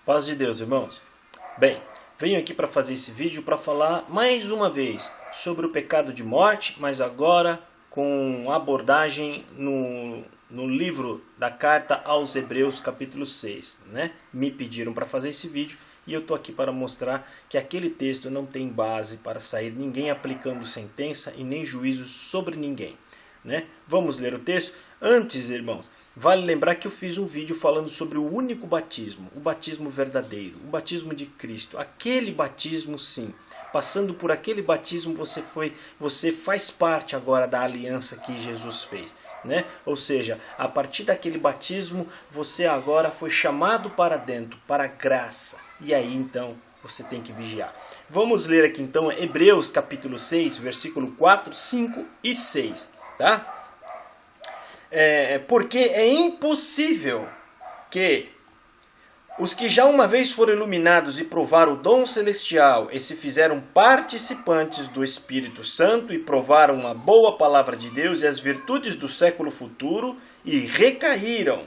Paz de Deus, irmãos. Bem, venho aqui para fazer esse vídeo para falar mais uma vez sobre o pecado de morte, mas agora com abordagem no livro da carta aos Hebreus, capítulo 6. Me pediram para fazer esse vídeo e eu estou aqui para mostrar que aquele texto não tem base para sair ninguém aplicando sentença e nem juízo sobre ninguém. Vamos ler o texto? Antes, irmãos, vale lembrar que eu fiz um vídeo falando sobre o único batismo, o batismo verdadeiro, o batismo de Cristo. Aquele batismo, sim. Passando por aquele batismo, você faz parte agora da aliança que Jesus fez. Ou seja, a partir daquele batismo, você agora foi chamado para dentro, para a graça. E aí, então, você tem que vigiar. Vamos ler aqui, então, Hebreus, capítulo 6, versículo 4, 5 e 6. Tá? Porque é impossível que os que já uma vez foram iluminados e provaram o dom celestial e se fizeram participantes do Espírito Santo e provaram a boa palavra de Deus e as virtudes do século futuro e recaíram,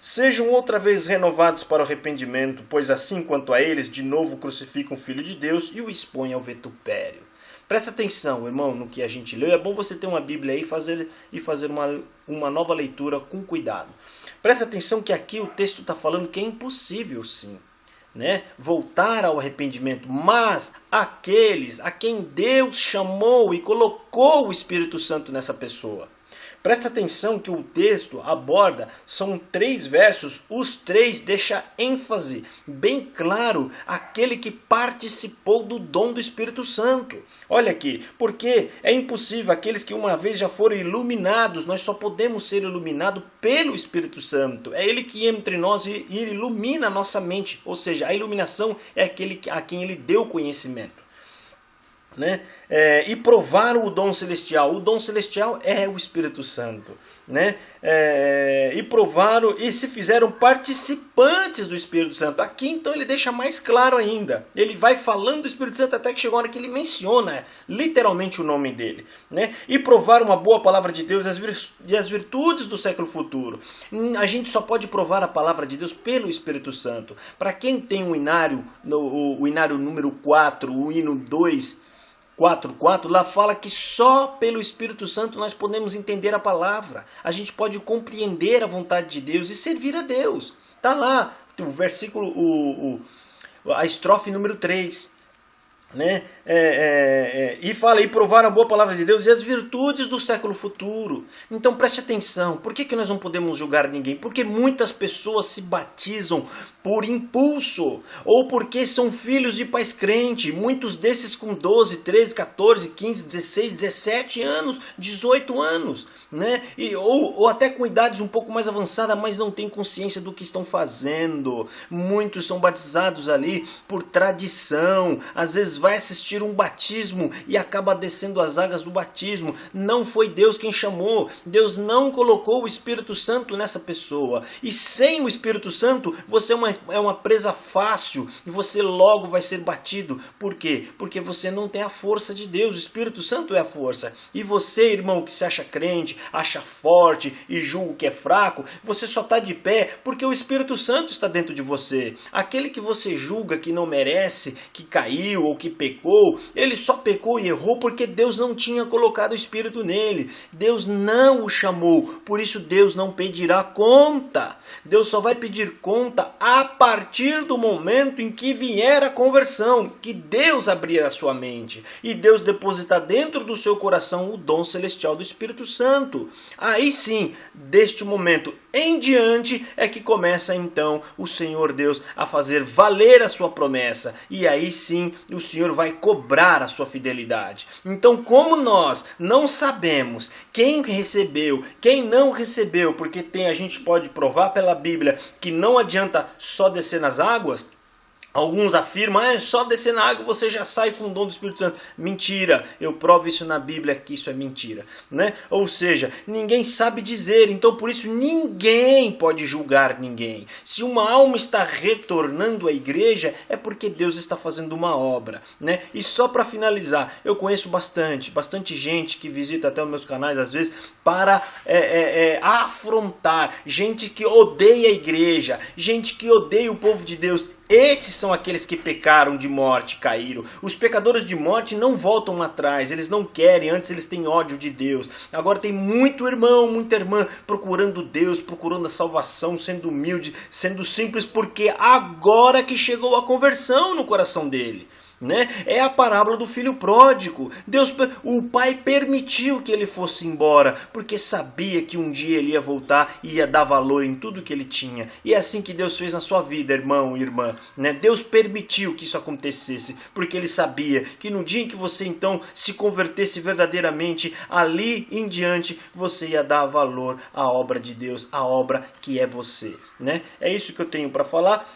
sejam outra vez renovados para o arrependimento, pois assim quanto a eles de novo crucificam o Filho de Deus e o expõem ao vitupério. Presta atenção, irmão, no que a gente leu. É bom você ter uma Bíblia aí e fazer uma nova leitura com cuidado. Presta atenção que aqui o texto está falando que é impossível, sim, voltar ao arrependimento. Mas aqueles a quem Deus chamou e colocou o Espírito Santo nessa pessoa. Presta atenção que o texto aborda, são 3 versos, os 3 deixam ênfase bem claro aquele que participou do dom do Espírito Santo. Olha aqui, porque é impossível, aqueles que uma vez já foram iluminados, nós só podemos ser iluminados pelo Espírito Santo. É Ele que entra em nós e ilumina a nossa mente, ou seja, a iluminação é aquele a quem Ele deu conhecimento. E provaram o dom celestial. O dom celestial é o Espírito Santo. E provaram e se fizeram participantes do Espírito Santo. Aqui então ele deixa mais claro ainda. Ele vai falando do Espírito Santo até que chegou a hora que ele menciona literalmente o nome dele. E provaram a boa palavra de Deus e as virtudes do século futuro. A gente só pode provar a palavra de Deus pelo Espírito Santo. Para quem tem o inário número 4, o hino 4:4, lá fala que só pelo Espírito Santo nós podemos entender a palavra. A gente pode compreender a vontade de Deus e servir a Deus. Está lá o versículo, a estrofe número 3. E fala e provaram a boa palavra de Deus e as virtudes do século futuro. Então preste atenção, por que nós não podemos julgar ninguém? Porque muitas pessoas se batizam por impulso, ou porque são filhos de pais crentes, muitos desses com 12, 13, 14, 15, 16, 17 anos, 18 anos, ou até com idades um pouco mais avançadas, mas não têm consciência do que estão fazendo. Muitos são batizados ali por tradição, às vezes vai assistir um batismo e acaba descendo as águas do batismo. Não foi Deus quem chamou, Deus não colocou o Espírito Santo nessa pessoa, e sem o Espírito Santo você é uma presa fácil e você logo vai ser batido. Por quê? Porque você não tem a força de Deus, o Espírito Santo é a força. E você, irmão, que se acha crente, acha forte e julga que é fraco, você só está de pé porque o Espírito Santo está dentro de você. Aquele que você julga que não merece, que caiu ou que pecou, ele só pecou e errou porque Deus não tinha colocado o Espírito nele. Deus não o chamou, por isso Deus não pedirá conta. Deus só vai pedir conta a partir do momento em que vier a conversão, que Deus abrir a sua mente e Deus depositar dentro do seu coração o dom celestial do Espírito Santo. Aí sim, deste momento em diante é que começa então o Senhor Deus a fazer valer a sua promessa, e aí sim o Senhor vai cobrar a sua fidelidade. Então, como nós não sabemos quem recebeu, quem não recebeu, porque a gente pode provar pela Bíblia que não adianta só descer nas águas. Alguns afirmam, só descer na água você já sai com o dom do Espírito Santo. Mentira, eu provo isso na Bíblia que isso é mentira. Ou seja, ninguém sabe dizer, então por isso ninguém pode julgar ninguém. Se uma alma está retornando à igreja, é porque Deus está fazendo uma obra. E só para finalizar, eu conheço bastante gente que visita até os meus canais às vezes para afrontar, gente que odeia a igreja, gente que odeia o povo de Deus. Esses são aqueles que pecaram de morte, caíram. Os pecadores de morte não voltam atrás, eles não querem, antes eles têm ódio de Deus. Agora tem muito irmão, muita irmã procurando Deus, procurando a salvação, sendo humilde, sendo simples, porque agora que chegou a conversão no coração dele. Né? É a parábola do filho pródigo. O pai permitiu que ele fosse embora, porque sabia que um dia ele ia voltar e ia dar valor em tudo que ele tinha. E é assim que Deus fez na sua vida, irmão e irmã. Né? Deus permitiu que isso acontecesse, porque ele sabia que no dia em que você então se convertesse verdadeiramente, ali em diante você ia dar valor à obra de Deus, à obra que é você. Né? É isso que eu tenho para falar.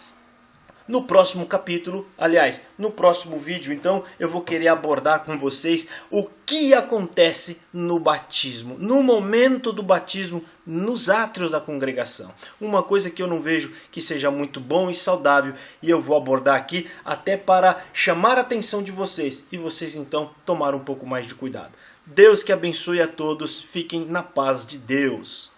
No próximo capítulo, aliás, no próximo vídeo, então, eu vou querer abordar com vocês o que acontece no batismo, no momento do batismo, nos átrios da congregação. Uma coisa que eu não vejo que seja muito bom e saudável, e eu vou abordar aqui até para chamar a atenção de vocês, e vocês então tomar um pouco mais de cuidado. Deus que abençoe a todos, fiquem na paz de Deus.